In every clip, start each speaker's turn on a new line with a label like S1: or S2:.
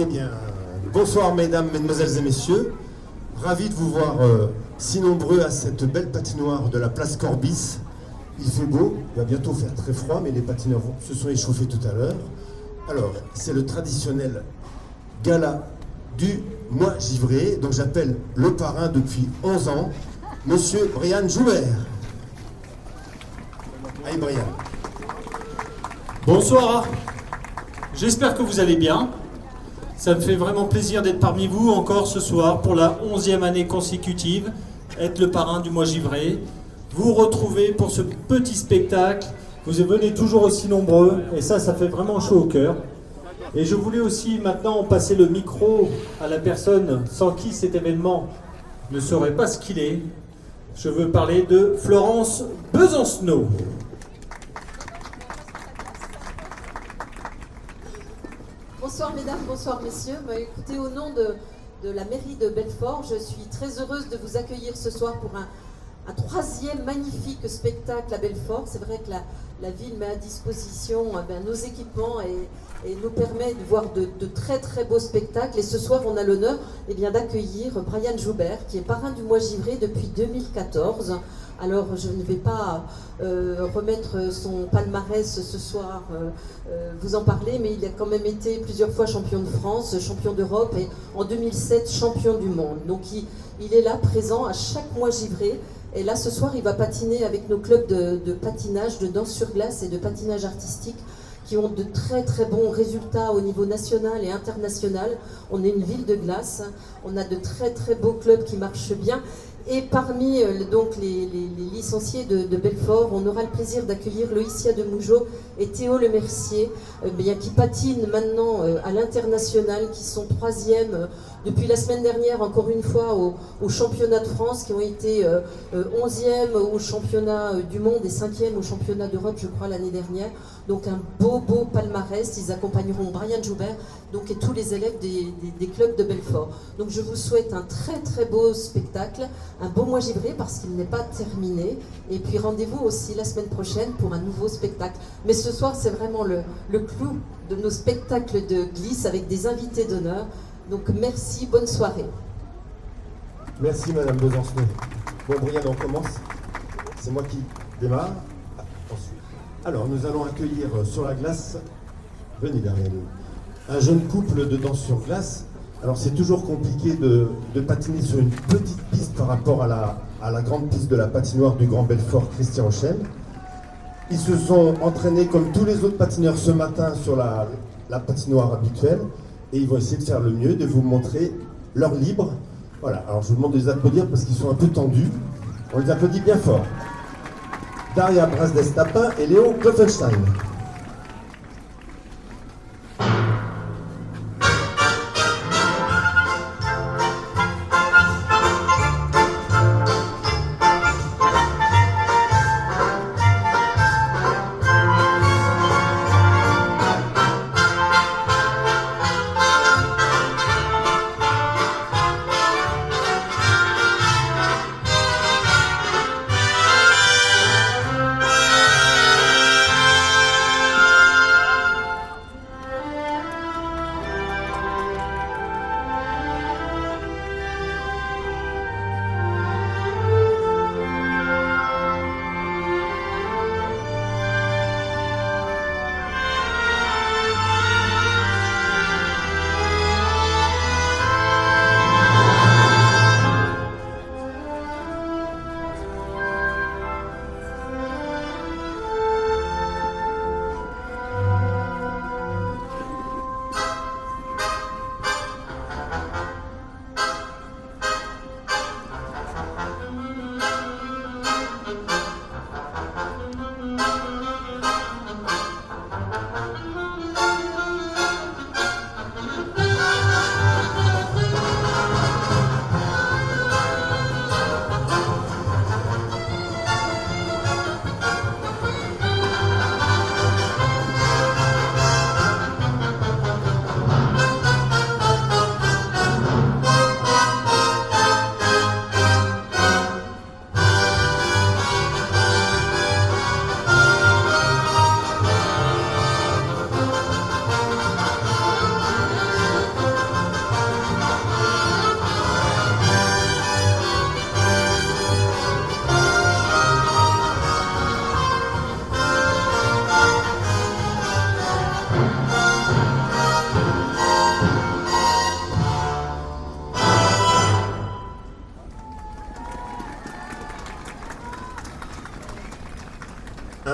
S1: Eh bien, bonsoir mesdames, mesdemoiselles et messieurs. Ravi de vous voir si nombreux à cette belle patinoire de la place Corbis. Il fait beau, il va bientôt faire très froid, mais les patineurs se sont échauffés tout à l'heure. Alors, c'est le traditionnel gala du mois givré, donc j'appelle le parrain depuis 11 ans, monsieur Brian Joubert. Allez Brian.
S2: Bonsoir, j'espère que vous allez bien. Ça me fait vraiment plaisir d'être parmi vous encore ce soir pour la 11e année consécutive, être le parrain du mois givré. Vous retrouver pour ce petit spectacle, vous venez toujours aussi nombreux et ça fait vraiment chaud au cœur. Et je voulais aussi maintenant passer le micro à la personne sans qui cet événement ne serait pas ce qu'il est. Je veux parler de Florence Besancenot.
S3: Bonsoir mesdames, bonsoir messieurs. Écoutez, au nom de la mairie de Belfort, je suis très heureuse de vous accueillir ce soir pour un troisième magnifique spectacle à Belfort. C'est vrai que la ville met à disposition nos équipements et nous permet de voir de très très beaux spectacles. Et ce soir, on a l'honneur d'accueillir Brian Joubert, qui est parrain du mois givré depuis 2014. Alors, je ne vais pas remettre son palmarès ce soir, vous en parler, mais il a quand même été plusieurs fois champion de France, champion d'Europe et en 2007 champion du monde. Donc, il est là, présent à chaque mois givré. Et là, ce soir, il va patiner avec nos clubs de patinage, de danse sur glace et de patinage artistique qui ont de très très bons résultats au niveau national et international. On est une ville de glace, on a de très très beaux clubs qui marchent bien. Et parmi donc les licenciés de Belfort, on aura le plaisir d'accueillir Loïcia de Mougeot et Théo Le Mercier, qui patinent maintenant à l'international, qui sont troisièmes depuis la semaine dernière, encore une fois, au championnat de France, qui ont été 11e au championnat du monde et 5e au championnat d'Europe, je crois, l'année dernière. Donc un beau palmarès. Ils accompagneront Brian Joubert et tous les élèves des clubs de Belfort. Donc je vous souhaite un très très beau spectacle, un beau mois givré parce qu'il n'est pas terminé. Et puis rendez-vous aussi la semaine prochaine pour un nouveau spectacle. Mais ce soir, c'est vraiment le clou de nos spectacles de glisse avec des invités d'honneur. Donc merci, bonne soirée.
S1: Merci Madame Besancenot. Bon Brian, on commence. C'est moi qui démarre. Ensuite. Alors nous allons accueillir sur la glace, venez derrière nous, un jeune couple de danse sur glace. Alors c'est toujours compliqué de patiner sur une petite piste par rapport à la grande piste de la patinoire du Grand Belfort Christian Ochel. Ils se sont entraînés comme tous les autres patineurs ce matin sur la patinoire habituelle et ils vont essayer de faire le mieux, de vous montrer leur libre. Voilà, alors je vous demande de les applaudir parce qu'ils sont un peu tendus. On les applaudit bien fort. Daria Brasdes-Tapin et Léo Kloffenstein.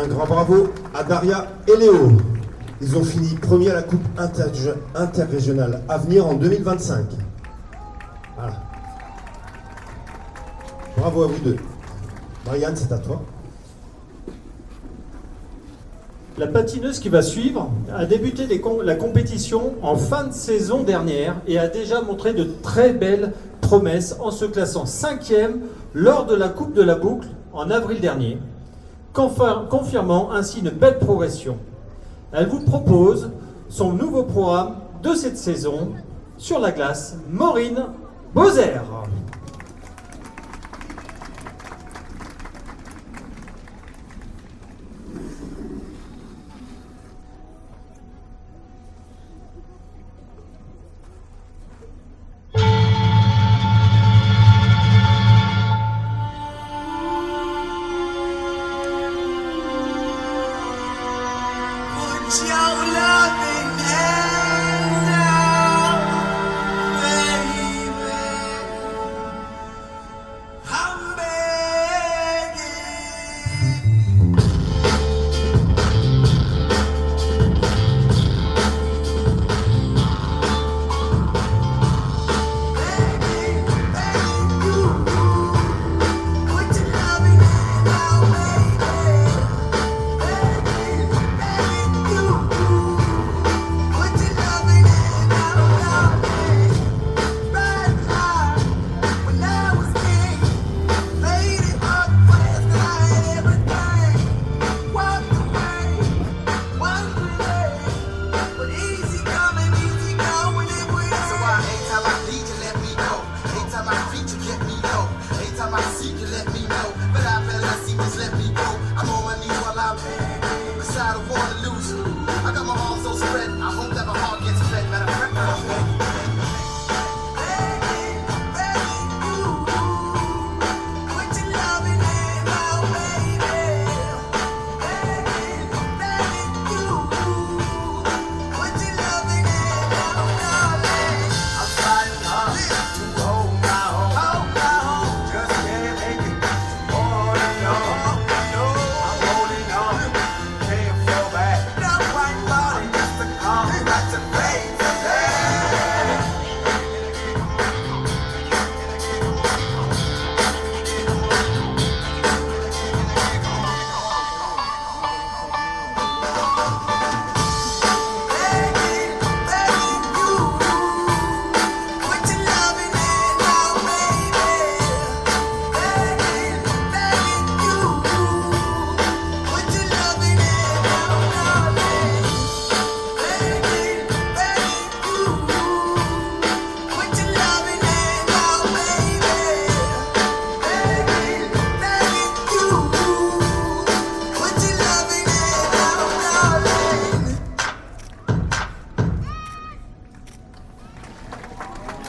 S1: Un grand bravo à Daria et Léo. Ils ont fini premier à la Coupe interrégionale à venir en 2025. Voilà. Bravo à vous deux. Marianne, c'est à toi.
S2: La patineuse qui va suivre a débuté la compétition en fin de saison dernière et a déjà montré de très belles promesses en se classant 5e lors de la Coupe de la Boucle en avril dernier, confirmant ainsi une belle progression. Elle vous propose son nouveau programme de cette saison sur la glace, Maureen Bozer.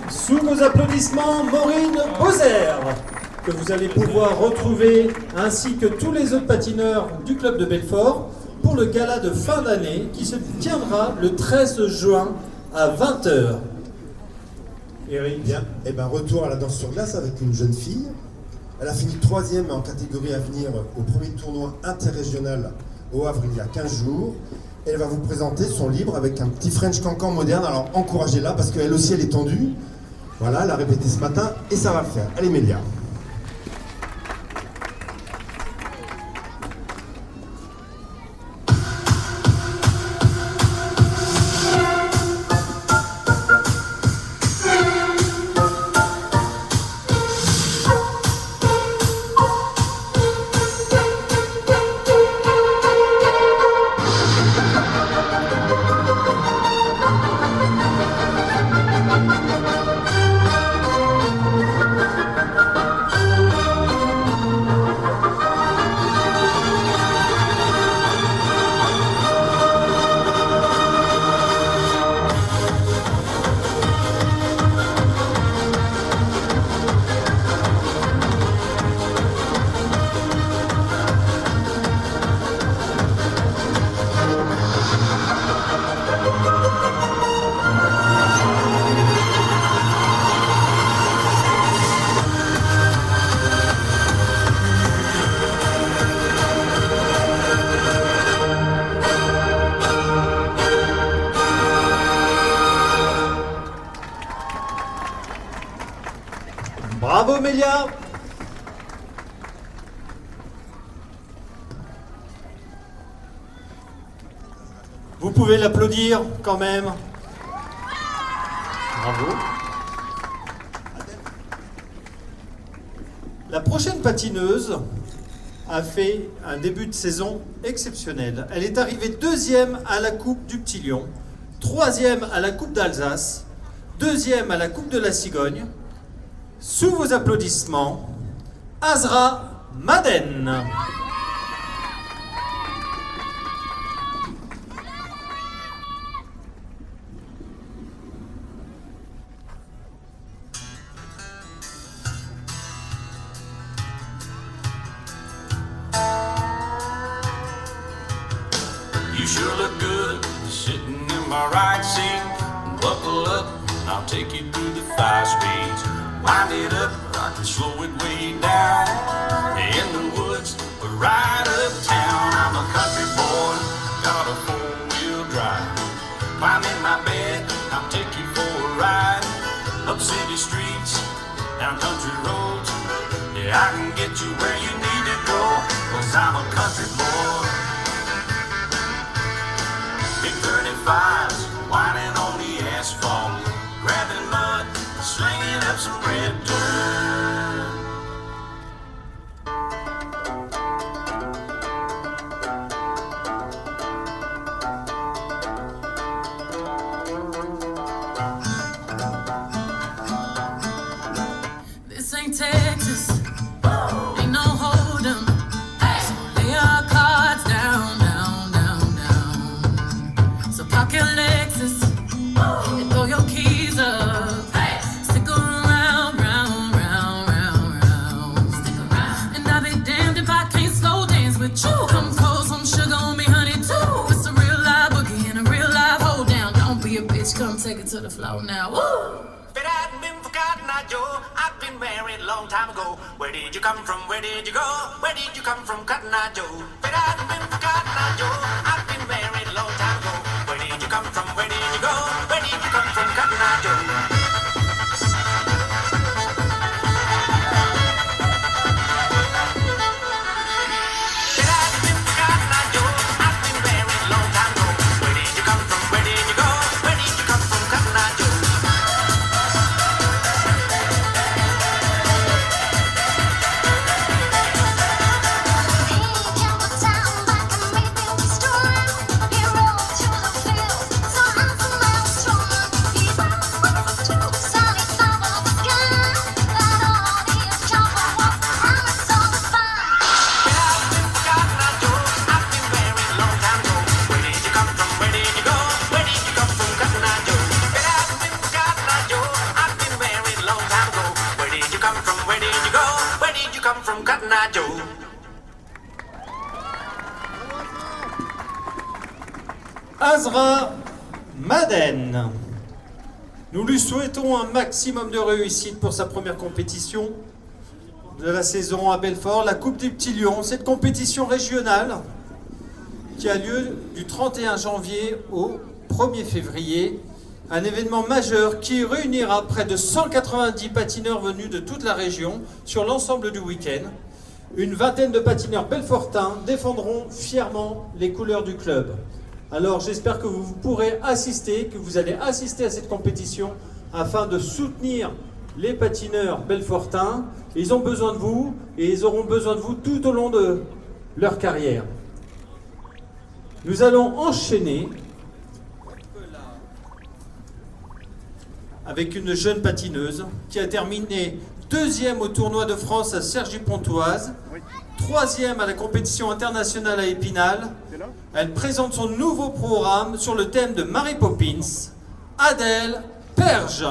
S2: Sous vos applaudissements, Maureen Bozer, que vous allez pouvoir retrouver, ainsi que tous les autres patineurs du club de Belfort, pour le gala de fin d'année qui se tiendra le 13 juin à 20h. Eric.
S1: Bien, et ben retour à la danse sur glace avec une jeune fille. Elle a fini 3e en catégorie à venir au premier tournoi interrégional au Havre il y a 15 jours. Elle va vous présenter son livre avec un petit French cancan moderne. Alors encouragez-la parce qu'elle aussi elle est tendue. Voilà, elle a répété ce matin et ça va le faire. Allez Mélia.
S2: Amélia. Vous pouvez l'applaudir quand même. Bravo. La prochaine patineuse a fait un début de saison exceptionnel. Elle est arrivée deuxième à la Coupe du Petit Lion, troisième à la Coupe d'Alsace, deuxième à la Coupe de la Cigogne. Sous vos applaudissements, Azra Maden.
S4: You sure look good sitting in my right seat. Buckle up, I'll take you through the 5 speeds. Wind it up, I can slow it way down. In the woods, right uptown. I'm a country boy, got a 4-wheel drive. Climb in my bed, I'll take you for a ride. Up city streets, down country roads. Yeah, I can get you where you need to go, 'cause I'm a country boy. Big 35s, whining on the asphalt, grabbing mud, slinging up some red dirt.
S5: This ain't Texas, ain't no hold'em. So lay our cards down, down, down, down. So park your Lexus and throw your keys up. Stick around, round, round, round, round. Stick around. And I'll be damned if I can't slow dance with you. Come pour some sugar on me, honey, too. It's a real live boogie and a real live hold down. Don't be a bitch, come take it to the floor now. Woo!
S4: If it hadn't been for Cotton Eye Joe, I'd been married a long time ago. Where did you come from? Where did you go? Where did you come from, Cotton Eye Joe? If it hadn't been for Cotton Eye Joe, I'd been married a long time ago. Where did you come from? Where did you go? Where did you come from, Cotton Eye Joe? If it hadn't been for Cotton Eye Joe, I'd been married a long time ago. Where did you come from? Where did you go? Where did you come from, Cotton Eye Joe?
S2: Azra Maden. Nous lui souhaitons un maximum de réussite pour sa première compétition de la saison à Belfort, la Coupe des Petits Lions. Cette compétition régionale qui a lieu du 31 janvier au 1er février. Un événement majeur qui réunira près de 190 patineurs venus de toute la région sur l'ensemble du week-end. Une vingtaine de patineurs belfortins défendront fièrement les couleurs du club. Alors j'espère que vous pourrez assister, que vous allez assister à cette compétition afin de soutenir les patineurs belfortins. Ils ont besoin de vous et ils auront besoin de vous tout au long de leur carrière. Nous allons enchaîner avec une jeune patineuse qui a terminé deuxième au tournoi de France à Cergy-Pontoise, troisième à la compétition internationale à Épinal. Elle présente son nouveau programme sur le thème de Mary Poppins, Adèle Perge.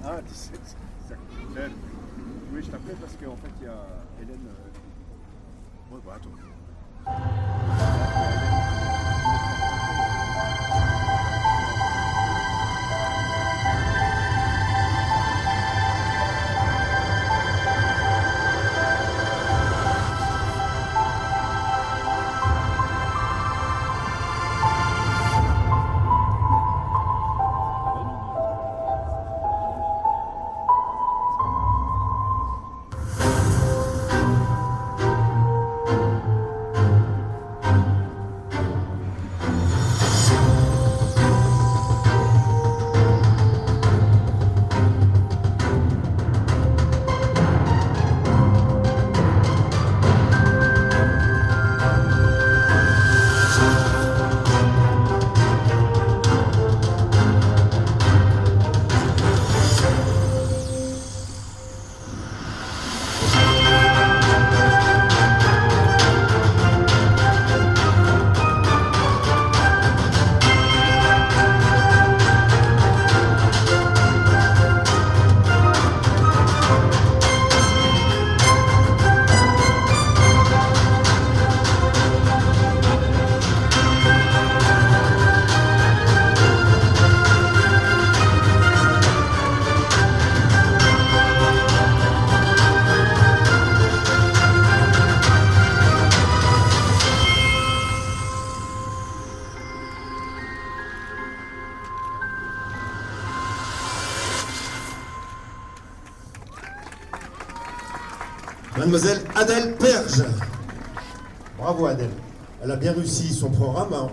S6: Ah, 17, c'est Hélène. Oui, je t'appelais parce qu'en fait, il y a Hélène. Ouais, bah attends.
S1: Mademoiselle Adèle Perge. Bravo Adèle. Elle a bien réussi son programme, hein,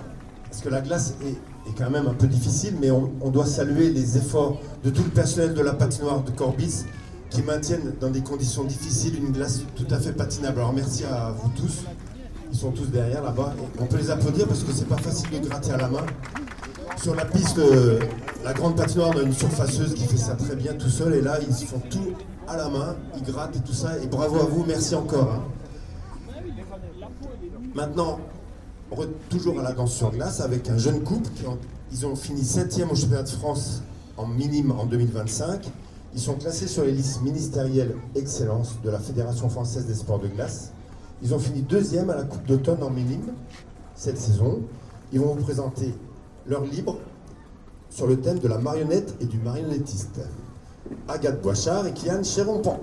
S1: parce que la glace est quand même un peu difficile, mais on doit saluer les efforts de tout le personnel de la patinoire de Corbis qui maintiennent dans des conditions difficiles une glace tout à fait patinable. Alors merci à vous tous. Ils sont tous derrière là-bas. On peut les applaudir parce que c'est pas facile de gratter à la main. Sur la piste, la grande patinoire, on a une surfaceuse qui fait ça très bien tout seul. Et là, ils font tout à la main. Ils grattent et tout ça. Et bravo à vous. Merci encore. Hein. Maintenant, toujours à la danse sur glace avec un jeune couple. Ils ont fini 7e au championnat de France en minime en 2025. Ils sont classés sur les listes ministérielles Excellence de la Fédération française des sports de glace. Ils ont fini 2e à la Coupe d'automne en minime cette saison. Ils vont vous présenter leur libre sur le thème de la marionnette et du marionnettiste. Agathe Boichard et Kylian Chéronpan.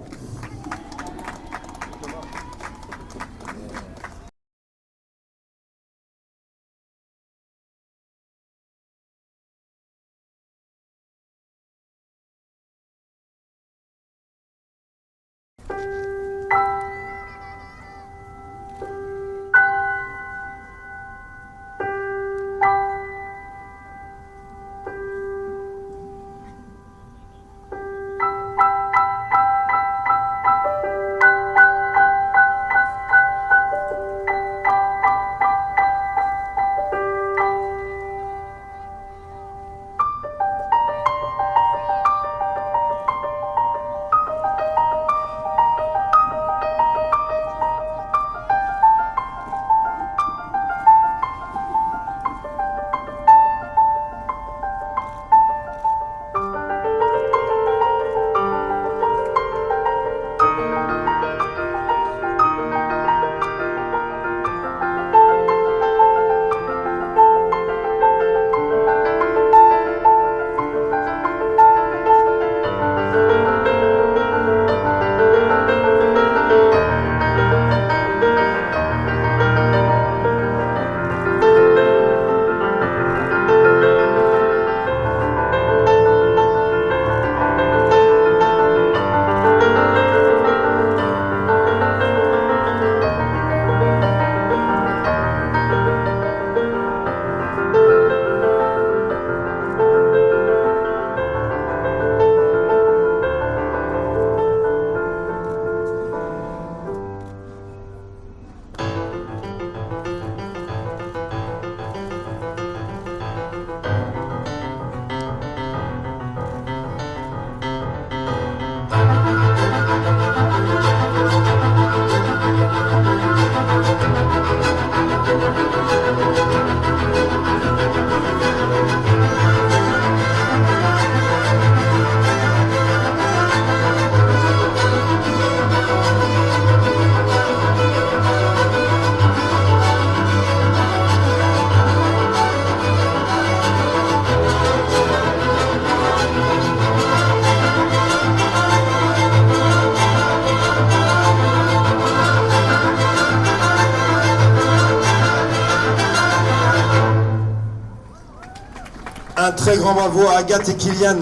S1: Un très grand bravo à Agathe et Kylian.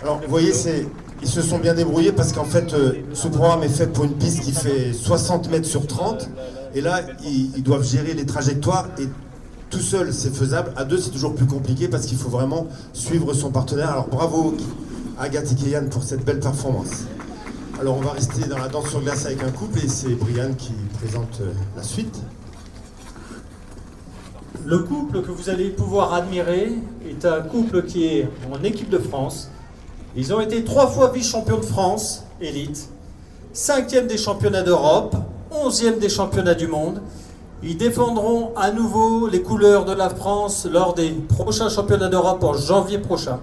S1: Alors vous voyez, ils se sont bien débrouillés parce qu'en fait ce programme est fait pour une piste qui fait 60 mètres sur 30 et là ils doivent gérer les trajectoires et tout seul c'est faisable, à deux c'est toujours plus compliqué parce qu'il faut vraiment suivre son partenaire. Alors bravo Agathe et Kylian pour cette belle performance. Alors on va rester dans la danse sur glace avec un couple et c'est Brian qui présente la suite.
S2: Le couple que vous allez pouvoir admirer est un couple qui est en équipe de France. Ils ont été 3 fois vice-champions de France, élite, 5e des championnats d'Europe, 11e des championnats du monde. Ils défendront à nouveau les couleurs de la France lors des prochains championnats d'Europe en janvier prochain.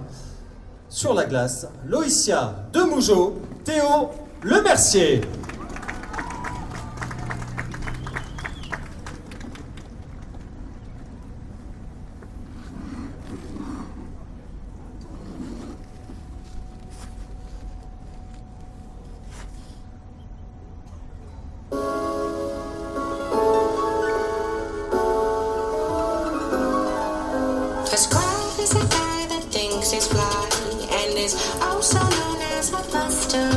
S2: Sur la glace, Loïcia Demougeot, Théo Lemercier.
S7: As quiet as a guy that thinks he's fly and is also known as a buster.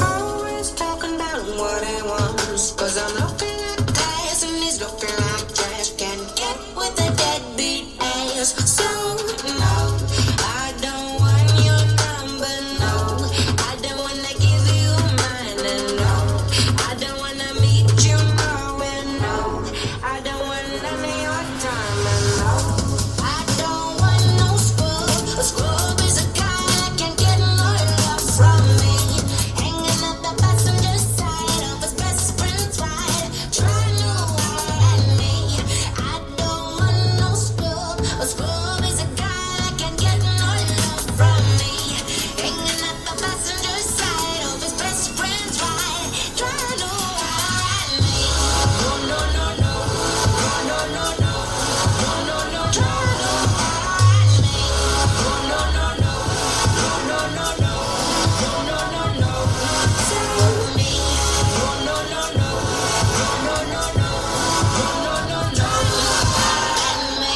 S7: Always dance. Cause I'm looking like glass and he's looking like trash. Can't get with a deadbeat ass. So, no, I don't want your number, no. I don't wanna give you mine, and no. I don't wanna meet you nowhere, no. I don't want none of your time, and no. I don't want no scrub. A scrub is a guy that can get no love from me. Hanging at the passenger side of his best friend's ride, trying to ride me. I don't want no scrub. A scrub is a guy that can get no love from me. Hanging at the passenger side of his best friend's ride, trying to ride me. No, no, no, no. No, no, no, no. No, no, no, trying to ride me. No, no, no, no. No, no, no, no. No, no, no, no. Tell me. No, no, no, no. No, no, no, no. No, no, no, no. Ride me.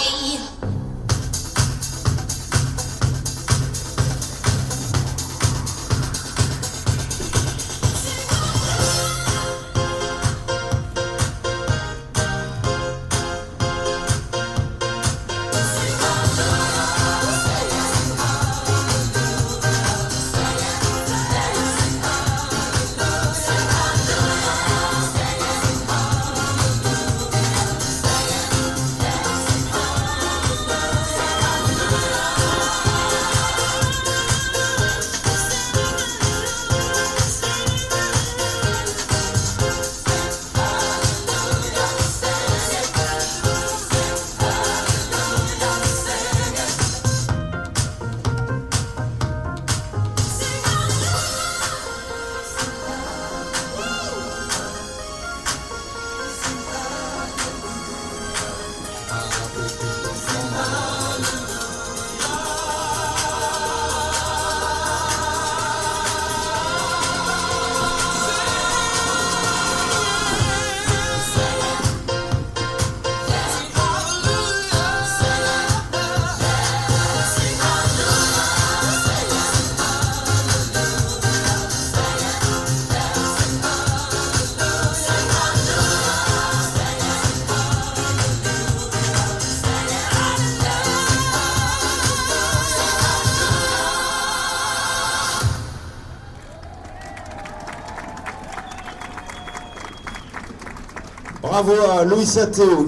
S1: Bravo à Loïs et Théo.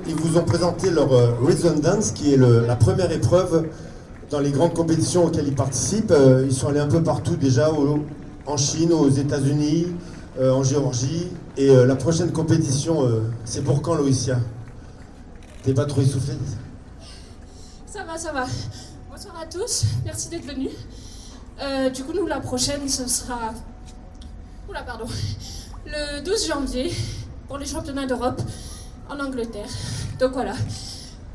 S1: Ils vous ont présenté leur Rhythm Dance, qui est la première épreuve dans les grandes compétitions auxquelles ils participent. Ils sont allés un peu partout déjà, en Chine, aux États-Unis, en Géorgie. Et la prochaine compétition, c'est pour quand, Loïcia? T'es pas trop essoufflée?
S8: Ça va, ça va. Bonsoir à tous, merci d'être venus. Du coup, nous, la prochaine, ce sera... Oula, pardon. Le 12 janvier, pour les championnats d'Europe, en Angleterre. Donc voilà.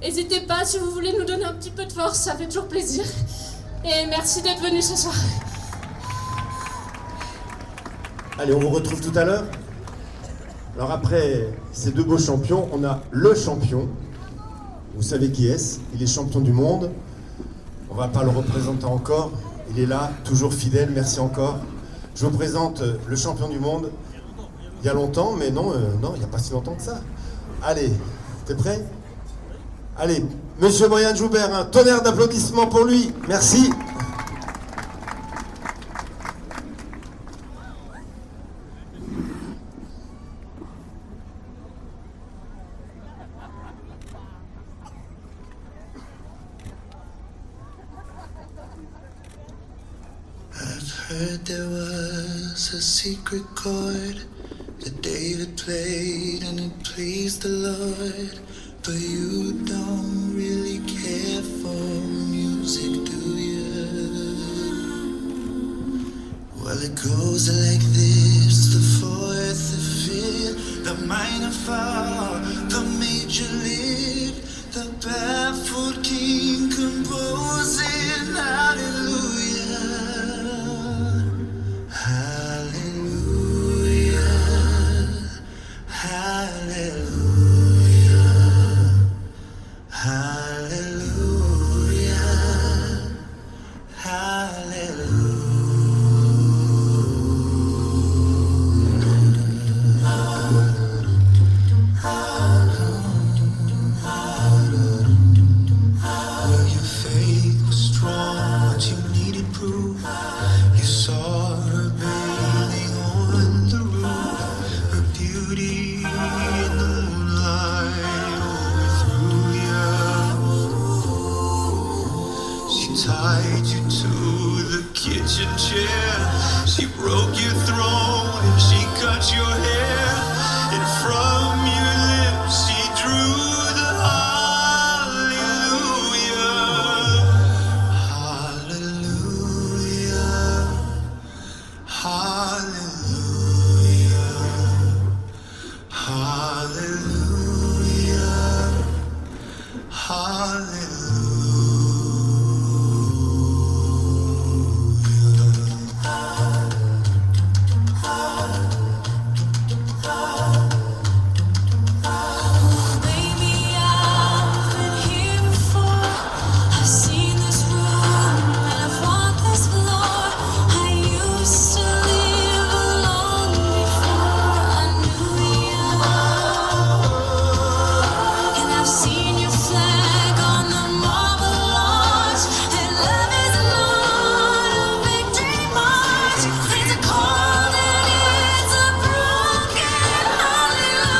S8: N'hésitez pas, si vous voulez nous donner un petit peu de force, ça fait toujours plaisir. Et merci d'être venus ce soir.
S1: Allez, on vous retrouve tout à l'heure. Alors après ces deux beaux champions, on a le champion. Vous savez qui est-ce? Il est champion du monde. On va pas le représenter encore. Il est là, toujours fidèle, merci encore. Je vous présente le champion du monde. Il y a longtemps, mais non, il n'y a pas si longtemps que ça. Allez, t'es prêt? Allez, Monsieur Brian Joubert, un tonnerre d'applaudissements pour lui. Merci.
S9: Heard there was a secret chord that David played and it pleased the Lord. But you don't really care for music, do you? Well, it goes like this: the fourth, the fifth, the minor fall, the major lift, the baffled king composing hallelujah. beauty in the moonlight overthrew you. She tied you to the kitchen chair. She broke your throne and she cut your hair. And from your lips she drew the hallelujah. Hallelujah. Hallelujah. Hallelujah.
S5: Baby, I've been here before. I've seen this room and I've walked this floor. I used to live alone before I knew you. And I've seen your flag on the marble arch. And love is not a victory march. It's a cold and it's a broken hallelujah.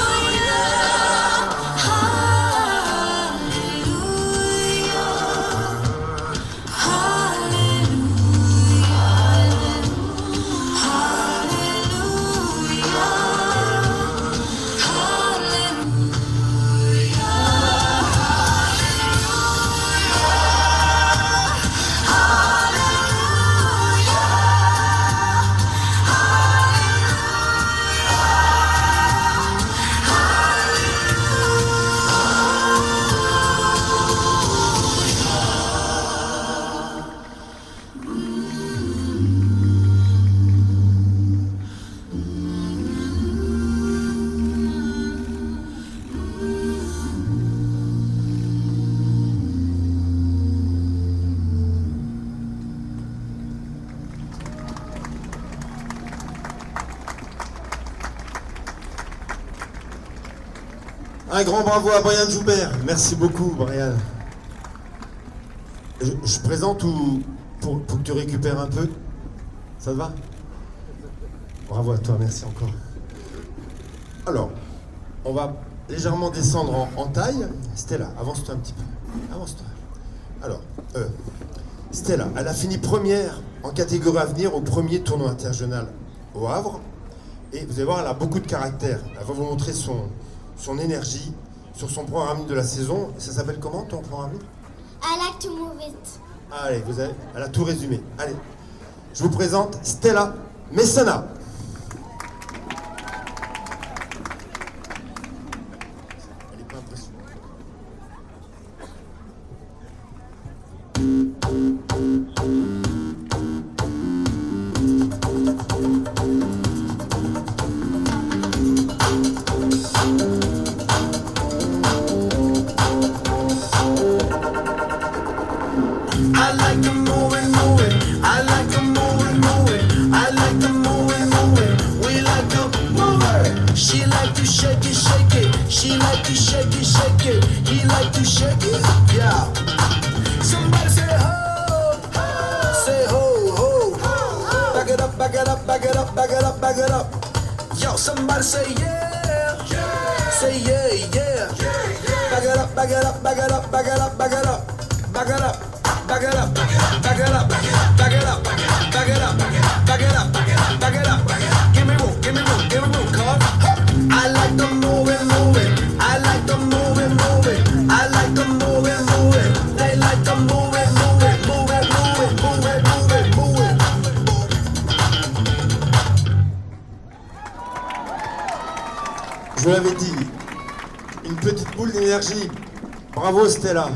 S1: Un grand bravo à Brian Joubert. Merci beaucoup, Brian. Je présente ou pour que tu récupères un peu? Ça te va? Bravo à toi, merci encore. Alors, on va légèrement descendre en taille. Stella, avance-toi un petit peu. Avance-toi. Alors, Stella, elle a fini première en catégorie à venir au premier tournoi interrégional au Havre. Et vous allez voir, elle a beaucoup de caractère. Elle va vous montrer son énergie sur son programme de la saison. Ça s'appelle comment ton programme?
S10: I like to move it.
S1: Allez, elle a tout résumé. Allez, je vous présente Stella Messana. Elle est pas impressionnante.
S9: I like to move it, move it. I like to move it, move it. I like to move it, move it. We like to move it. She like to shake it, shake it. She like to shake it, shake it. He like to shake it, yeah. Somebody say ho, say ho, ho. Back it up, back it up, back it up, back it up, back it up. Yo, somebody say yeah, say yeah, yeah. Back it up, back it up, back it up, back it up, back it up, back it up. Back it up, back it up, back it up, back it up, back it up, back it up, back it up. Give me room, give me room, give me room, cuz. I like to move it, move it. I like to move it, move it. I like to move it, move it. They like to move it, move it, move it, move it, move it, move it, move it.
S1: Je vous l'avais dit, une petite boule d'énergie. Bravo Stella.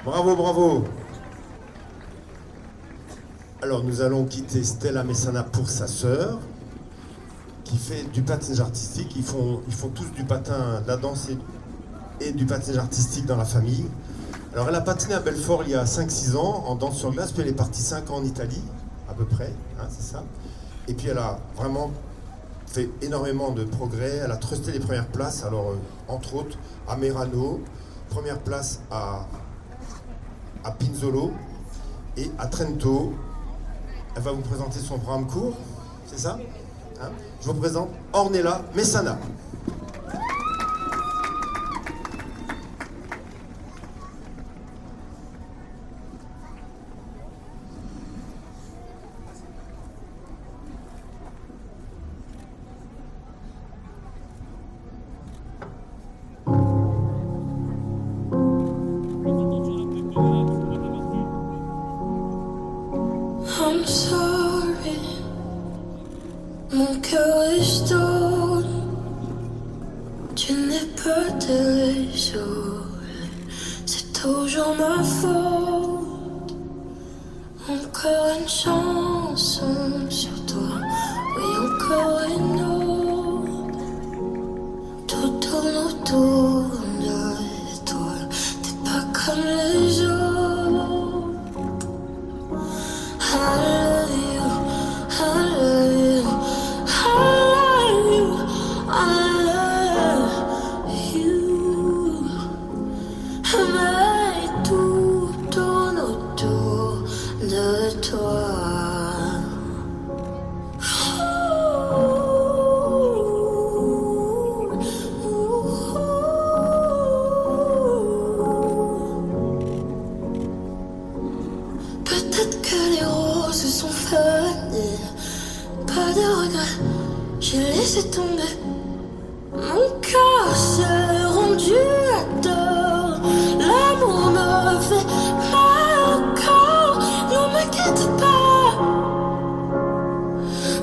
S1: Bravo, bravo. Alors nous allons quitter Stella Messana pour sa sœur, qui fait du patinage artistique. Ils font tous du patin, de la danse et du patinage artistique dans la famille. Alors elle a patiné à Belfort il y a 5-6 ans en danse sur glace, puis elle est partie 5 ans en Italie, à peu près, hein, c'est ça. Et puis elle a vraiment fait énormément de progrès. Elle a trusté les premières places, alors entre autres à Merano, première place à Pinzolo et à Trento. Elle va vous présenter son programme court. C'est ça hein? Je vous présente Ornella Messana.
S9: I'm sorry, mon cœur est stone. Tu n'es pas désolé, c'est toujours ma faute. Encore une chanson sur toi, oui encore une autre. Tout tourne autour de toi, t'es pas comme les autres. I love you, I love you, I love you, I love you. Mais tout tourne autour de toi. Peut-être que les roses sont fanées, pas de regret, j'ai laissé tomber. Mon cœur s'est rendu à tort, l'amour me fait mal encore. Ne m'inquiète pas,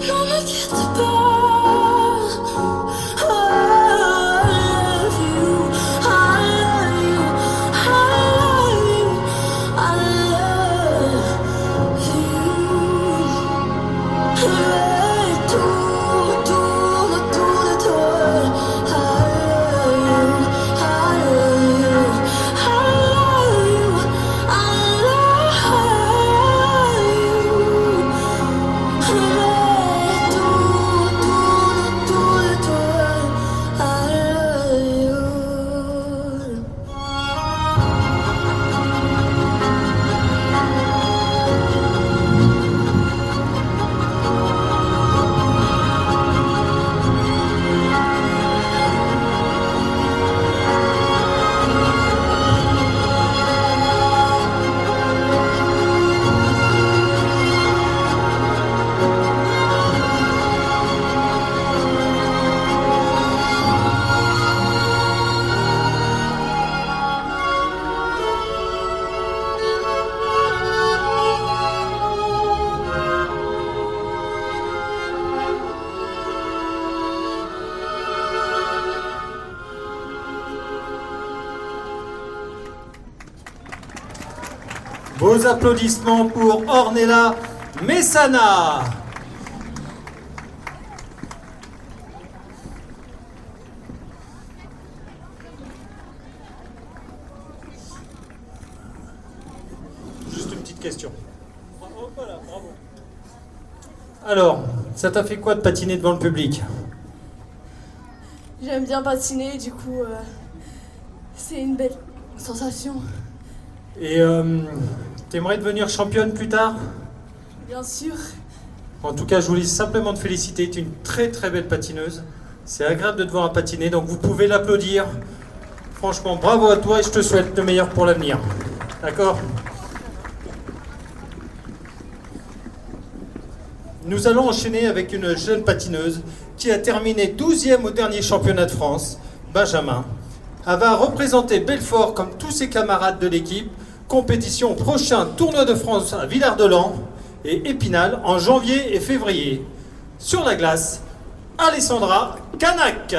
S9: ne m'inquiète pas. I love you, I love you, I love you, I love you. Mais tout tourne autour de toi. I love you, I love you, I love you, I love you. Mais tout tourne autour de toi. I love you.
S2: Vos applaudissements pour Ornella Messana. Juste une petite question. Voilà, bravo. Alors, ça t'a fait quoi de patiner devant le public?
S11: J'aime bien patiner, du coup, c'est une belle sensation.
S2: Et t'aimerais devenir championne plus tard?
S11: Bien sûr.
S2: En tout cas, je voulais simplement te féliciter. Tu es une très très belle patineuse. C'est agréable de te voir patiner, donc vous pouvez l'applaudir. Franchement, bravo à toi et je te souhaite le meilleur pour l'avenir. D'accord? Nous allons enchaîner avec une jeune patineuse qui a terminé 12e au dernier championnat de France, Benjamin. Elle va représenter Belfort comme tous ses camarades de l'équipe. Compétition au prochain tournoi de France à Villard-de-Lans et Épinal en janvier et février. Sur la glace, Alessandra Canac.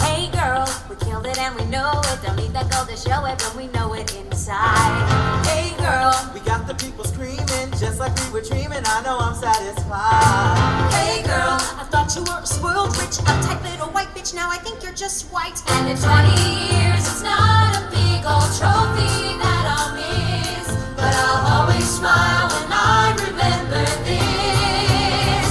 S12: Hey girl, we killed it and we know it. Don't need that gold to show it, but we know it inside. Hey girl,
S13: We got the people screaming, just like we were dreaming. I know I'm satisfied.
S12: hey girl, I thought you were a spoiled rich, uptight little white bitch. Now I think you're just white. And in 20 years, it's not a big old trophy that I'll miss, but I'll always smile when I remember this.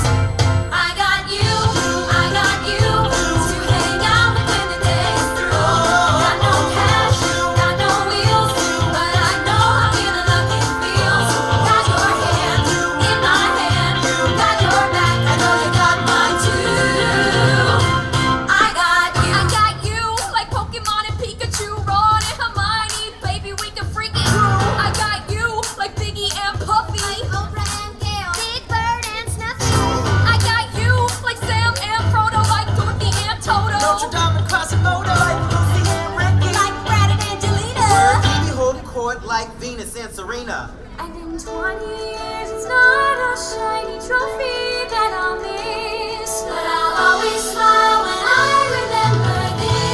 S13: arena.
S12: And in 20 years, it's not a shiny trophy that I'll miss, but I'll always smile when I remember this.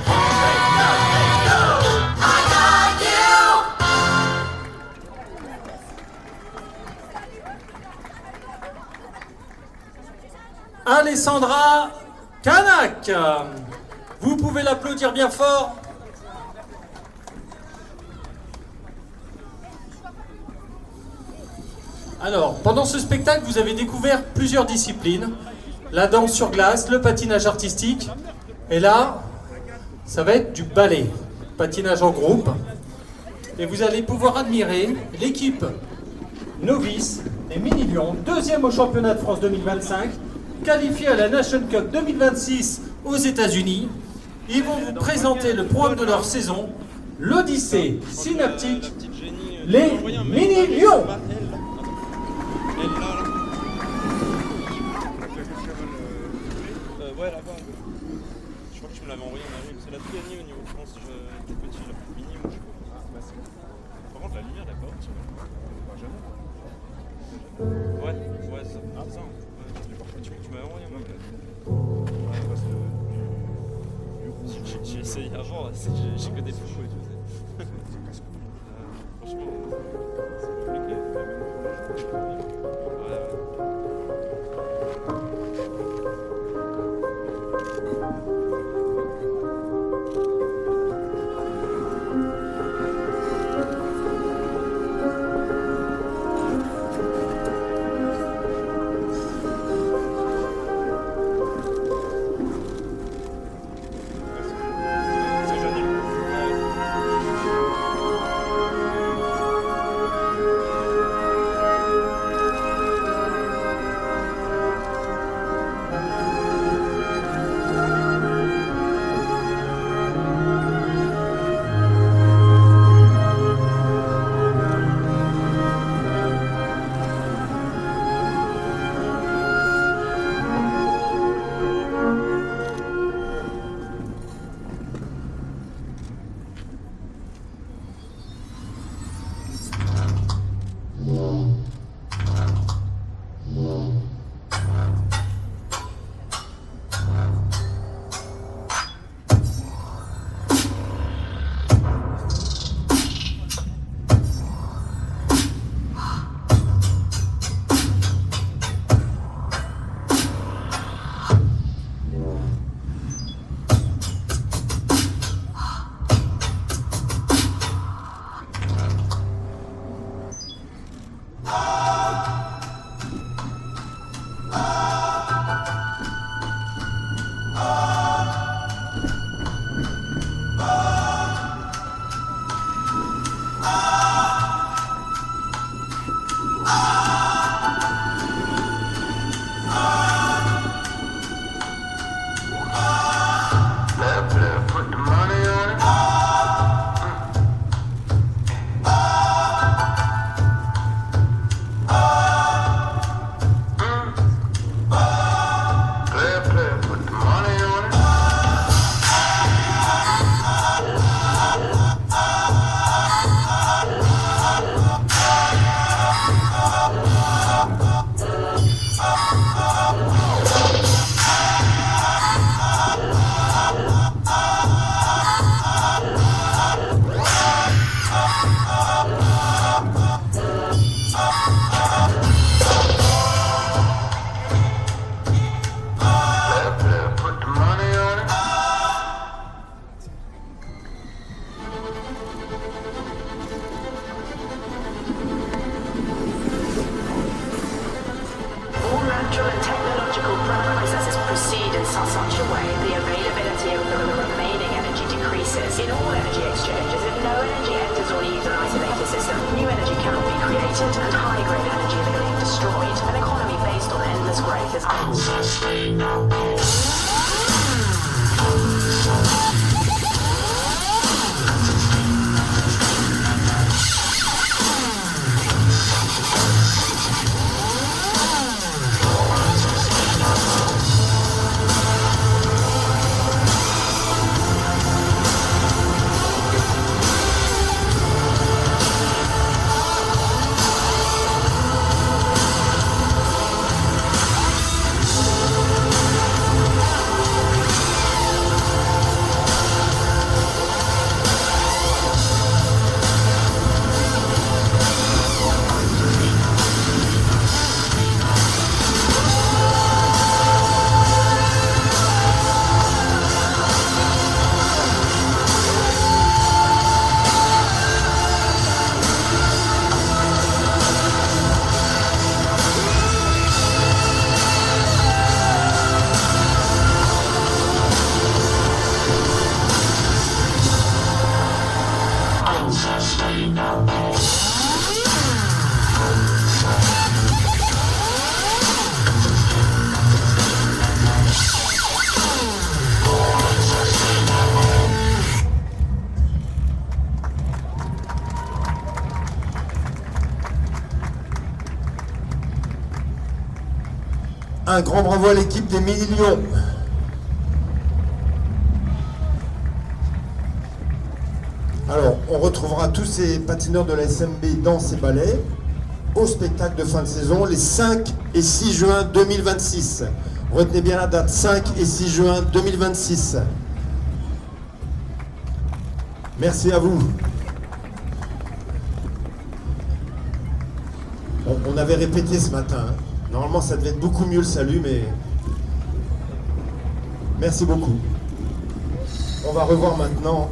S12: Hey, I got you.
S2: Alessandra Canac. Vous pouvez l'applaudir bien fort. Alors, pendant ce spectacle, vous avez découvert plusieurs disciplines. La danse sur glace, le patinage artistique. Et là, ça va être du ballet, patinage en groupe. Et vous allez pouvoir admirer l'équipe novice des Mini-Lions, deuxième au championnat de France 2025, qualifiée à la Nation Cup 2026 aux États-Unis. Ils vont vous présenter le programme de leur saison, l'Odyssée Synaptique, les Mini-Lions.
S14: Ouais, là-bas. Je crois que tu me l'avais envoyé en avril. C'est la tout gagnée au niveau de France. J'étais petit, là. Mini, moi, je crois. Par contre, la lumière, d'accord. Ouais, ça. Ah, ça. Tu m'avais envoyé un mot. J'ai essayé avant, j'ai que des photos et tout. Franchement, c'est compliqué.
S1: Un grand bravo à l'équipe des Mini-Lions. Alors, on retrouvera tous ces patineurs de la SMB dans ces ballets au spectacle de fin de saison les 5 et 6 juin 2026. Retenez bien la date, 5 et 6 juin 2026. Merci à vous. On avait répété ce matin. Hein. Normalement, ça devait être beaucoup mieux le salut, mais merci beaucoup. On va revoir maintenant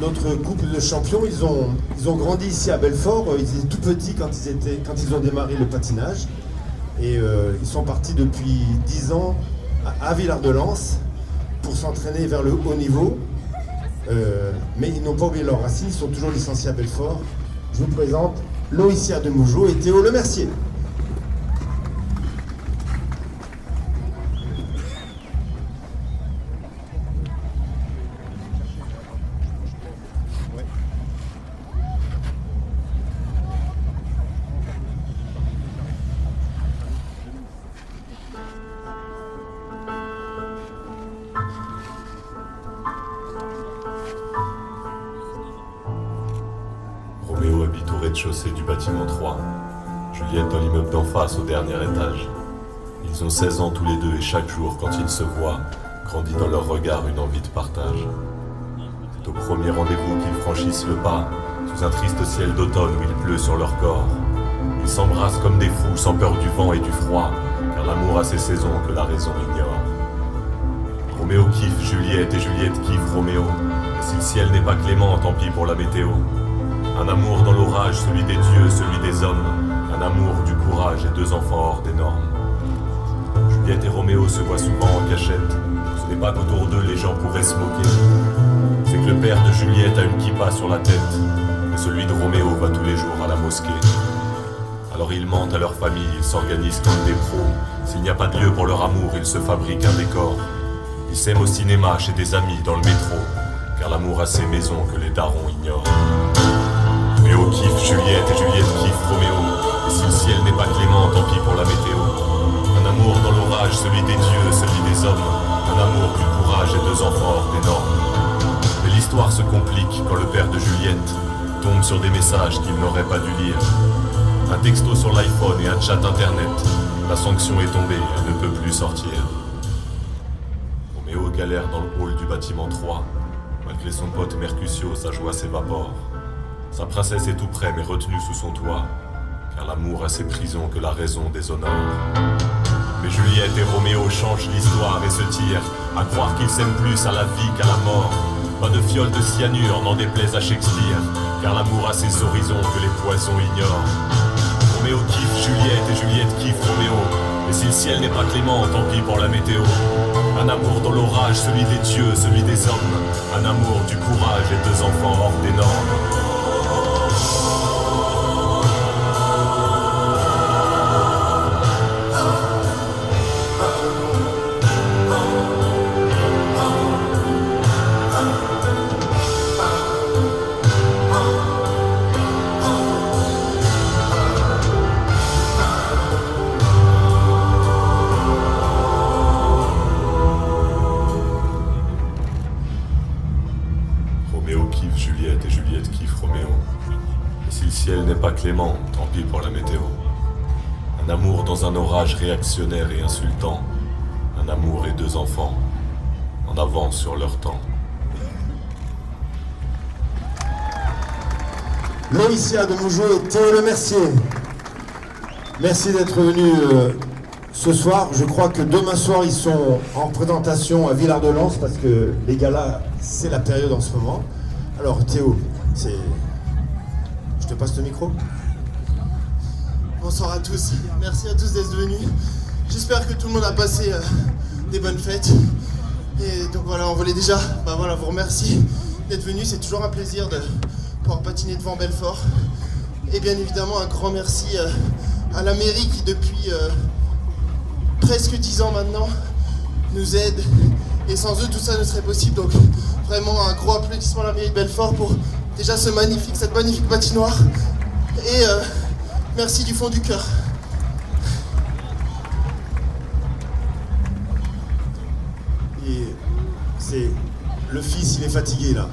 S1: notre couple de champions. Ils ont grandi ici à Belfort. Ils étaient tout petits quand ils ont démarré le patinage. Et ils sont partis depuis 10 ans à Villard-de-Lans pour s'entraîner vers le haut niveau. Mais ils n'ont pas oublié leurs racines. Ils sont toujours licenciés à Belfort. Je vous présente Loïcia de Mougeot et Théo Lemercier.
S15: Roméo habite au rez-de-chaussée du bâtiment 3. Juliette dans l'immeuble d'en face au dernier étage. Ils ont 16 ans tous les deux et chaque jour, quand ils se voient, grandit dans leur regard une envie de partage. C'est au premier rendez-vous qu'ils franchissent le pas, sous un triste ciel d'automne où il pleut sur leur corps. Ils s'embrassent comme des fous, sans peur du vent et du froid, car l'amour a ses saisons que la raison ignore. Roméo kiffe Juliette et Juliette kiffe Roméo. Et si le ciel n'est pas clément, tant pis pour la météo. Un amour dans l'orage, celui des dieux, celui des hommes. Un amour du courage et 2 enfants hors des normes. Juliette et Roméo se voient souvent en cachette. Ce n'est pas qu'autour d'eux les gens pourraient se moquer. C'est que le père de Juliette a une kippa sur la tête. Et celui de Roméo va tous les jours à la mosquée. Alors ils mentent à leur famille, ils s'organisent comme des pros. S'il n'y a pas de lieu pour leur amour, ils se fabriquent un décor. Ils s'aiment au cinéma, chez des amis, dans le métro. Car l'amour a ses maisons que les darons ignorent. Roméo kiffe Juliette et Juliette kiffe Roméo. Et si le ciel n'est pas clément, tant pis pour la météo. Un amour dans l'orage, celui des dieux, celui des hommes. Un amour du courage et 2 enfants hors des normes. Mais l'histoire se complique quand le père de Juliette tombe sur des messages qu'il n'aurait pas dû lire. Un texto sur l'iPhone et un chat internet. La sanction est tombée, elle ne peut plus sortir. Roméo galère dans le hall du bâtiment 3. Malgré son pote Mercutio, sa joie s'évapore. Sa princesse est tout près mais retenue sous son toit, car l'amour a ses prisons que la raison déshonore. Mais Juliette et Roméo changent l'histoire et se tirent, à croire qu'ils s'aiment plus à la vie qu'à la mort. Pas de fiole de cyanure, n'en déplaise à Shakespeare, car l'amour a ses horizons que les poisons ignorent. Roméo kiffe Juliette et Juliette kiffe Roméo. Et si le ciel n'est pas clément, tant pis pour la météo. Un amour dans l'orage, celui des dieux, celui des hommes. Un amour du courage et 2 enfants hors des normes. Clément, tant pis pour la météo. Un amour dans un orage réactionnaire et insultant. Un amour et 2 enfants, en avance sur leur temps.
S1: Loïcia de Mougeot et Théo Lemercier. Merci d'être venus ce soir. Je crois que demain soir, ils sont en présentation à Villard-de-Lans parce que les galas, c'est la période en ce moment. Alors Théo, je te passe le micro.
S16: Bonsoir à tous, merci à tous d'être venus. J'espère que tout le monde a passé des bonnes fêtes. Et donc voilà, on voulait déjà vous remercier d'être venus. C'est toujours un plaisir de pouvoir patiner devant Belfort. Et bien évidemment, un grand merci à la mairie qui depuis presque 10 ans maintenant nous aide. Et sans eux, tout ça ne serait possible. Donc vraiment un gros applaudissement à la mairie de Belfort pour déjà cette magnifique patinoire. Et merci du fond du cœur.
S1: C'est le fils, il est fatigué là.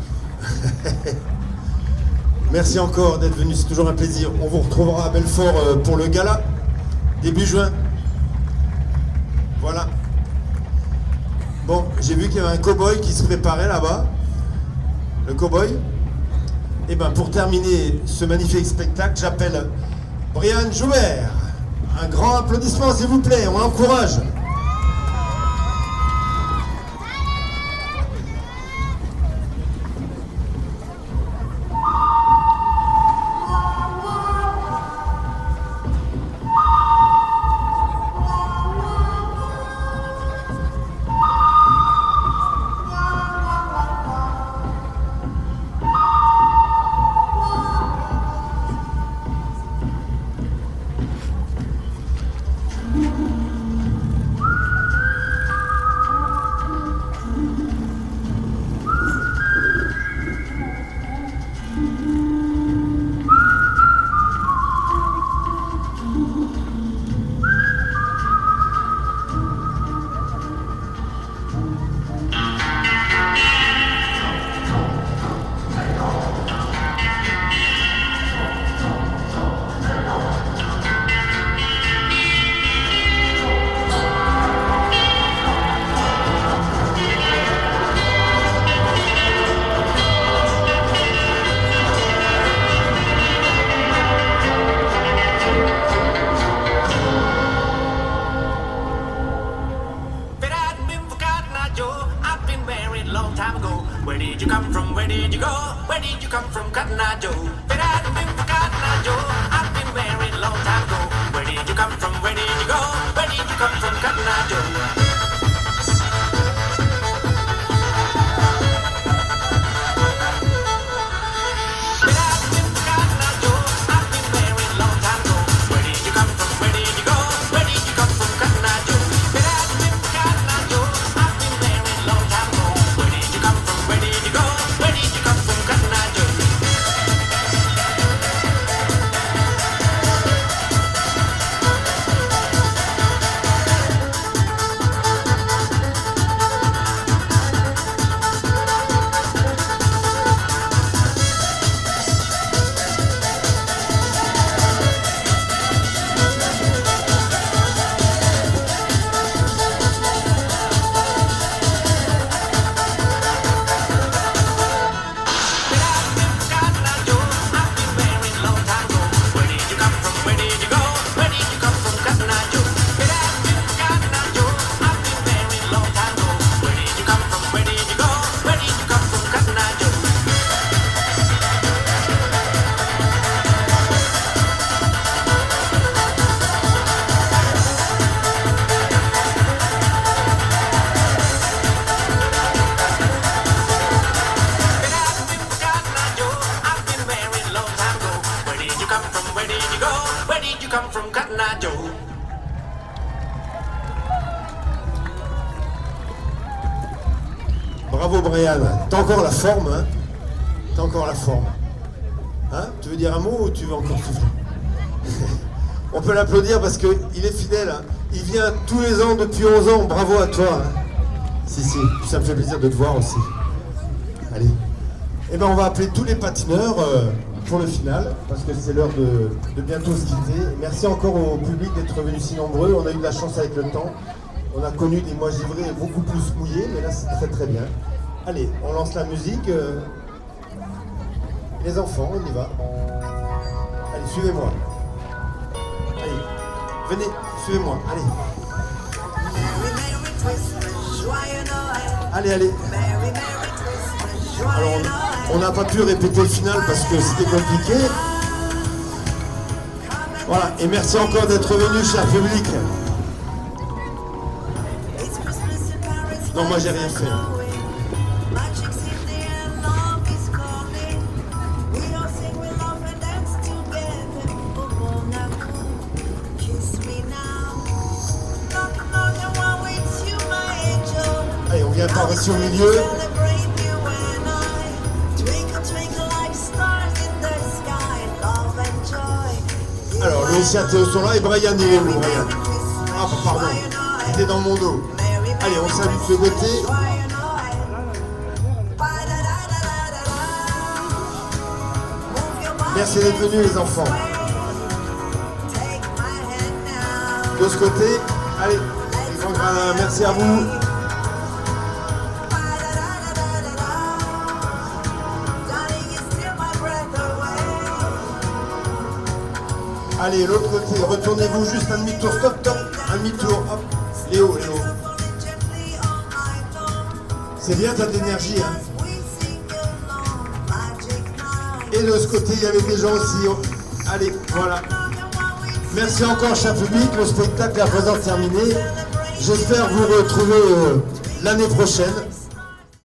S1: Merci encore d'être venu, c'est toujours un plaisir. On vous retrouvera à Belfort pour le gala, début juin. Voilà. Bon, j'ai vu qu'il y avait un cow-boy qui se préparait là-bas. Le cow-boy. Et bien pour terminer ce magnifique spectacle, j'appelle Brian Joubert. Un grand applaudissement s'il vous plaît, on l'encourage. Bravo Brian, t'as encore la forme, hein? T'as encore la forme. Hein? Tu veux dire un mot ou tu veux encore souffler? On peut l'applaudir parce qu'il est fidèle, hein? Il vient tous les ans depuis 11 ans, bravo à toi. Hein? Si, ça me fait plaisir de te voir aussi. Allez. Eh ben on va appeler tous les patineurs pour le final, parce que c'est l'heure de bientôt se quitter. Merci encore au public d'être venu si nombreux, on a eu de la chance avec le temps. On a connu des mois givrés beaucoup plus mouillés, mais là c'est très très bien. Allez, on lance la musique. Les enfants, on y va. Allez, suivez-moi. Allez, venez, suivez-moi, allez. Allez. Alors, on n'a pas pu répéter le final parce que c'était compliqué. Voilà, et merci encore d'être venu, cher public. Non, moi j'ai rien fait. Allez, on vient par ici au milieu. Alors, Loïs et Théo sont là et Brian, il est où, Brian? Ah, pardon, il était dans mon dos. Allez, on salue de ce côté. Merci d'être venus les enfants. De ce côté, allez, les grands gradins, merci à vous. Allez, l'autre côté, retournez-vous juste un demi-tour, stop, stop, un demi-tour, hop, Léo. C'est bien, t'as de l'énergie, hein. Et de ce côté, il y avait des gens aussi. Allez, voilà. Merci encore, cher public. Le spectacle est à présent terminé. J'espère vous retrouver l'année prochaine.